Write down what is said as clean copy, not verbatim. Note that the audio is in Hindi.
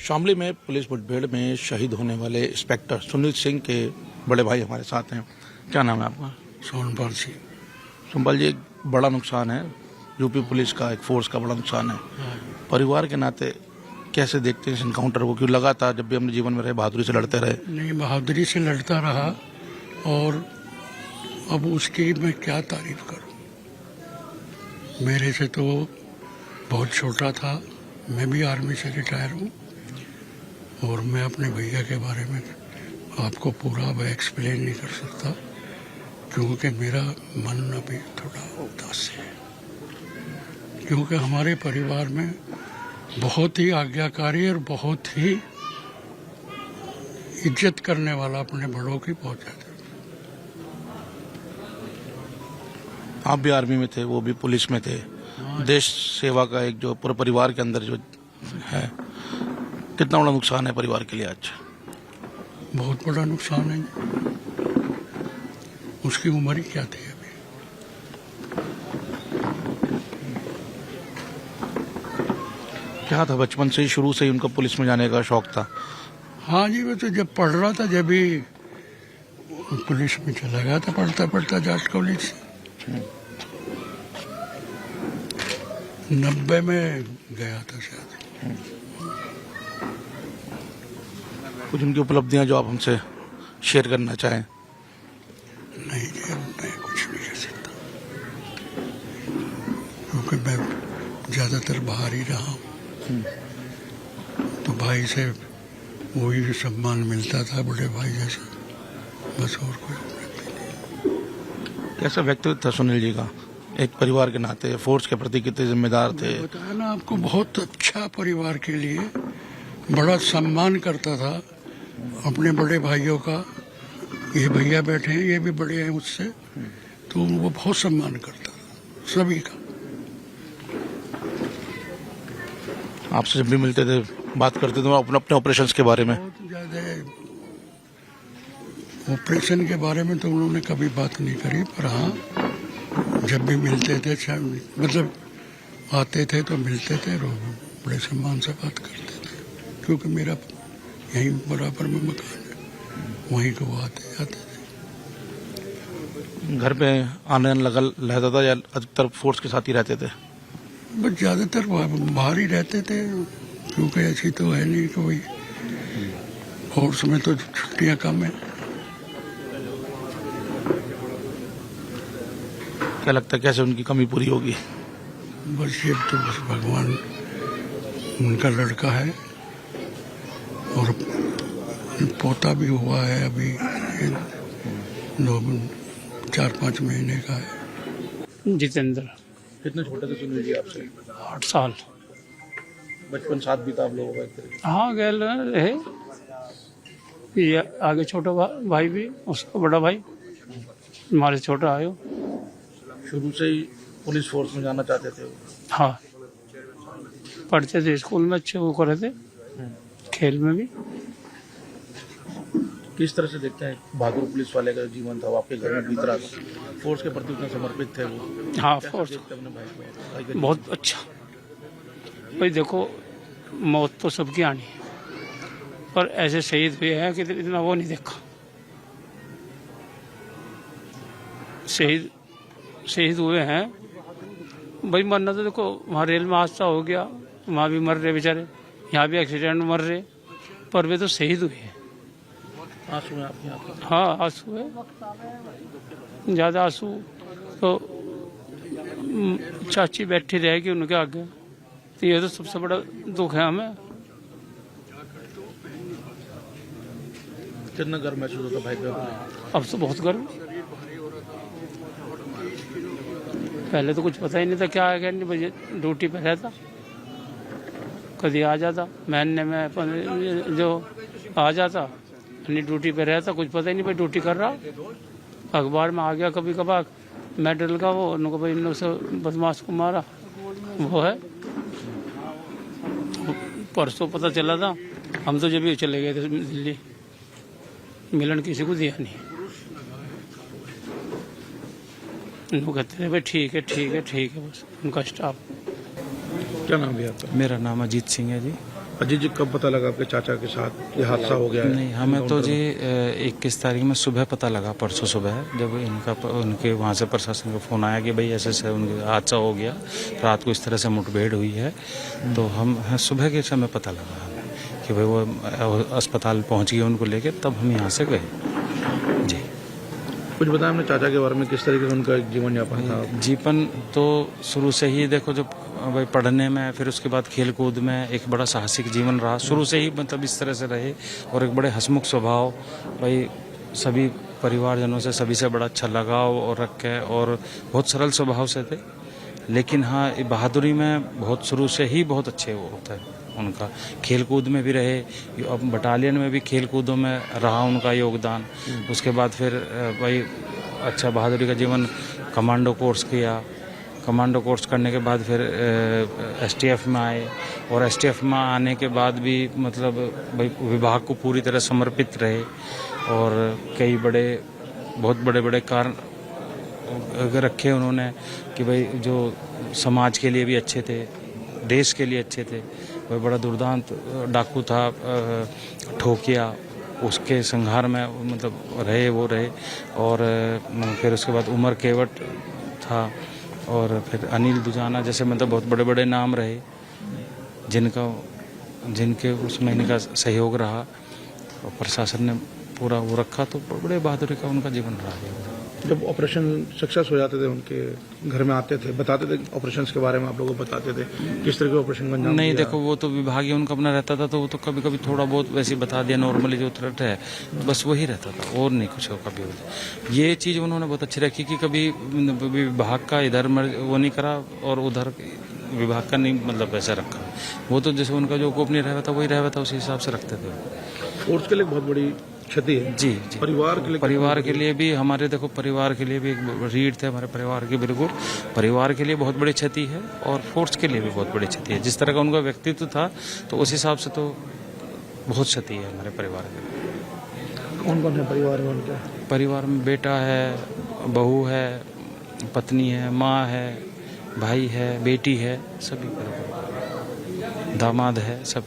शामली में पुलिस मुठभेड़ में शहीद होने वाले इंस्पेक्टर सुनील सिंह के बड़े भाई हमारे साथ हैं। क्या नाम है आपका? सोनपाल सिंह। सोनपाल जी, एक बड़ा नुकसान है, यूपी पुलिस का एक फोर्स का बड़ा नुकसान है। परिवार के नाते कैसे देखते हैं इस इनकाउंटर को? क्यों लगातार जब भी हमने जीवन में रहे बहादुरी से लड़ते रहे। नहीं, बहादुरी से लड़ता रहा और अब उसकी मैं क्या तारीफ करूं। मेरे से तो बहुत छोटा था, मैं भी आर्मी से रिटायर हूं और मैं अपने भैया के बारे में आपको पूरा अब एक्सप्लेन नहीं कर सकता क्योंकि मेरा मन अभी थोड़ा उदास है। क्योंकि हमारे परिवार में बहुत ही आज्ञाकारी और बहुत ही इज्जत करने वाला अपने बड़ों की बहुत ज्यादा। आप भी आर्मी में थे, वो भी पुलिस में थे। देश सेवा का एक जो पूरे परिवार के अंदर जो है, कितना बड़ा नुकसान है परिवार के लिए आज? बहुत बड़ा नुकसान है। उसकी उम्र ही क्या थी अभी। क्या था, बचपन से ही शुरू से ही उनका पुलिस में जाने का शौक था? हाँ जी, वो तो जब पढ़ रहा था जब भी पुलिस में चला गया था, पढ़ता पढ़ता जाट कॉलेज से 90 में गया था शायद। कुछ उनकी उपलब्धियां जो आप हमसे शेयर करना चाहें? नहीं जी, अब मैं कुछ नहीं कह सकता क्योंकि मैं ज्यादातर बाहर ही रहा हूँ। तो भाई से वही सम्मान मिलता था, बड़े भाई जैसे, बस और कोई। कैसा व्यक्तित्व था सुनील जी का? एक परिवार के नाते फोर्स के प्रति कितने जिम्मेदार थे? बताया ना आपको, बहुत अच्छा परिवार के लिए बड़ा सम्मान करता था अपने बड़े भाइयों का। ये भैया बैठे हैं, ये भी बड़े हैं मुझसे, तो वो बहुत सम्मान करता था सभी का। आपसे जब भी मिलते थे, बात करते थे अपने अपने ऑपरेशंस के बारे में? बहुत ज्यादा ऑपरेशन के बारे में तो उन्होंने कभी बात नहीं करी, पर हाँ जब भी मिलते थे, मतलब आते थे तो मिलते थे और बड़े सम्मान से बात करते थे क्योंकि मेरा यहीं बराबर में मकान है, वहीं को वो आते जाते थे। घर पे आने लगा रहता था या अधिकतर फोर्स के साथ ही रहते थे? बस ज्यादातर बाहर ही रहते थे क्योंकि ऐसी तो है नहीं कि भाई फोर्स में तो छुट्टियां कम है। क्या लगता है कैसे उनकी कमी पूरी होगी? बस ये तो बस भगवान, उनका लड़का है और पोता भी हुआ है अभी, 4-5 महीने का है। जितेंद्र। कितने छोटे थे सुनील जी आपसे? 8 साल। बचपन साथ भी था आप लोगों का? हाँ, गैल रहे। ये आगे छोटा भाई भी, उसका बड़ा भाई हमारे छोटा आयो। शुरू से ही पुलिस फोर्स में जाना चाहते थे? हाँ, पढ़ते थे स्कूल में, अच्छे वो करे थे, खेल में भी। किस तरह से देखते हैं बहादुर पुलिस वाले का जीवन था, वो आपके घर में बीत रहा था, फोर्स के प्रति उतने समर्पित थे वो? हाँ, फोर्स अपने भाई को बहुत अच्छा। भाई देखो, मौत तो सबकी आनी है, पर ऐसे शहीद भी है कि इतना वो नहीं देखा। शहीद हुए हैं भाई, मरना तो देखो, वहाँ रेल में हादसा हो गया, वहाँ भी मर रहे बेचारे, यहाँ भी एक्सीडेंट में मर रहे, पर वे तो शहीद हुए हैं। आंसू है आपके यहाँ? हाँ, आंसू है, ज़्यादा आंसू तो चाची बैठी रहेगी उनके आगे, तो ये तो सबसे बड़ा दुख है हमें। कितना गर्व महसूस होता भाई पे? अब तो बहुत गर्व। पहले तो कुछ पता ही नहीं था क्या है क्या नहीं, बजे ड्यूटी पे रहता, कभी आ जाता महीने में जो आ जाता, अपनी ड्यूटी पे रहता, कुछ पता ही नहीं भाई ड्यूटी कर रहा। अखबार में आ गया कभी कभार मेडल का, वो उनको भाई इन से बदमाश को मारा, वो है। परसों पता चला था, हम तो जब भी चले गए थे दिल्ली, मिलन किसी को दिया नहीं। उनको कहते थे भाई ठीक है ठीक है ठीक है, बस उनका स्टाफ। क्या नाम है आपका? मेरा नाम अजीत सिंह है जी। अजीत जी, कब पता लगा आपके चाचा के साथ ये हादसा हो गया है? नहीं, हमें तो जी 21 तारीख में सुबह पता लगा, परसों सुबह, जब उनके वहाँ से प्रशासन का फ़ोन आया कि भाई ऐसे ऐसे उनके हादसा हो गया, रात को इस तरह से मुठभेड़ हुई है। तो हम सुबह के समय पता लगा हमें कि भाई वो अस्पताल पहुँच गए उनको लेके, तब हम यहाँ से गए जी। कुछ बताया हमने चाचा के बारे में, किस तरीके से उनका जीवन यापन था? जीवन तो शुरू से ही देखो, जब भाई पढ़ने में, फिर उसके बाद खेल कूद में एक बड़ा साहसिक जीवन रहा शुरू से ही, मतलब इस तरह से रहे। और एक बड़े हंसमुख स्वभाव, भाई सभी परिवारजनों से, सभी से बड़ा अच्छा लगाव और रखे, और बहुत सरल स्वभाव से थे। लेकिन हाँ, बहादुरी में बहुत शुरू से ही बहुत अच्छे वो होता है उनका। खेल कूद में भी रहे, अब बटालियन में भी खेल कूदों में रहा उनका योगदान। उसके बाद फिर भाई अच्छा बहादुरी का जीवन, कमांडो कोर्स किया। कमांडो कोर्स करने के बाद फिर एसटीएफ में आए, और एसटीएफ में आने के बाद भी मतलब भाई विभाग को पूरी तरह समर्पित रहे, और कई बहुत बड़े कारण रखे उन्होंने कि भाई जो समाज के लिए भी अच्छे थे, देश के लिए अच्छे थे। वह बड़ा दुर्दांत डाकू था, ठोकिया, उसके संहार में मतलब रहे। और फिर उसके बाद उमर केवट था, और फिर अनिल दुजाना जैसे मतलब बहुत बड़े बड़े नाम रहे, जिनके उस महीने का सहयोग रहा, और प्रशासन ने पूरा वो रखा। तो बड़े बहादुरी का उनका जीवन रहा। जब ऑपरेशन सक्सेस हो जाते थे, उनके घर में आते थे, बताते थे ऑपरेशन के बारे में, आप लोगों को बताते थे किस तरह के ऑपरेशन का अंजाम नहीं दिया? देखो, वो तो विभागीय उनका अपना रहता था, तो वो तो कभी कभी थोड़ा बहुत वैसे बता दिया, नॉर्मली जो थ्रेट है बस वही रहता था, और नहीं कुछ कभी होता। ये चीज़ उन्होंने बहुत अच्छी रखी कि कभी विभाग का इधर वो नहीं करा, और उधर विभाग का नहीं मतलब वैसा रखा। वो तो जैसे उनका जो गोपनीय रहता था वही रहता था, उसी हिसाब से रखते थे। फोर्स के लिए बहुत बड़ी क्षति है जी। परिवार के लिए भी हमारे, देखो परिवार के लिए भी एक रीढ़ थे हमारे परिवार की, बिल्कुल परिवार के लिए बहुत बड़ी क्षति है, और फोर्स के लिए भी बहुत बड़ी क्षति है। जिस तरह का उनका व्यक्तित्व था, तो उस हिसाब से तो बहुत क्षति है हमारे परिवार के लिए। कौन कौन है परिवार में उनके? परिवार में बेटा है, बहू है, पत्नी है, माँ है, भाई है, बेटी है, सभी दामाद है, सब।